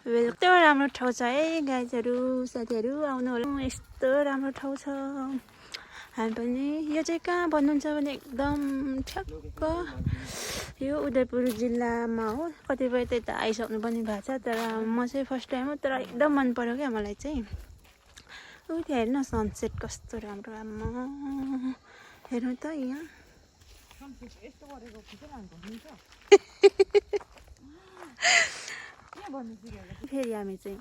यस्तो राम्रो ठाउँ छ है गाइजहरू साथीहरू आउनु होला यस्तो राम्रो ठाउँ छ हामी पनि यो चाहिँ कहाँ भन्नुहुन्छ भने एकदम ठ्याक्क यो उदयपुर जिल्लामा हो कतिपय त्यता आइसक्नु पनि भएको छ तर म चाहिँ फर्स्ट टाइम हो तर एकदम मन पर्यो क्या मलाई चाहिँ ऊ त्यो हेर्नु सनसेट कस्तो राम्रो आम्मा हेर्नु त यहाँ फेरि हामी चाहिँ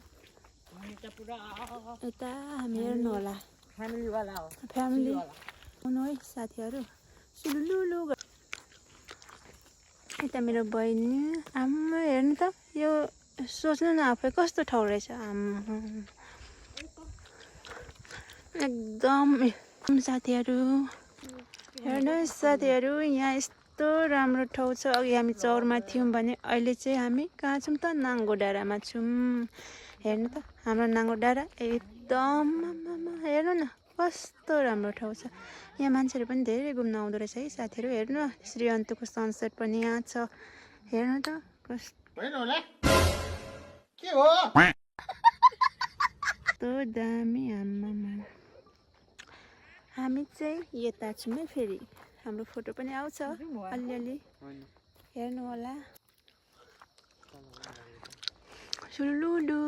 यता हामी हेर्नु होला फ्यामिली आउनु है साथीहरू सुलुलु यता मेरो बहिनी आम्मा हेर्नु त यो सोच्नु न आफै कस्तो ठाउँ रहेछ आम्मा एकदम साथीहरू हेर्नुहोस् साथीहरू यहाँ यस्तो राम्रो ठाउँ छ अघि हामी चौरमा थियौँ भने अहिले चाहिँ हामी कहाँ छौँ त नाङ्गो डाँडामा छौँ हेर्नु त हाम्रो नाङ्गो डाँडा एकदम हेर्नु न कस्तो राम्रो ठाउँ छ यहाँ मान्छेहरू पनि धेरै घुम्न आउँदो रहेछ है साथीहरू हेर्नु श्रीअन्तुको सनसेट पनि यहाँ छ हेर्नु त कस्तो दामी आम्मामा हामी चाहिँ यता छौँ है फेरि हाम्रो फोटो पनि आउँछ अलिअलि हेर्नु होला सुलुलु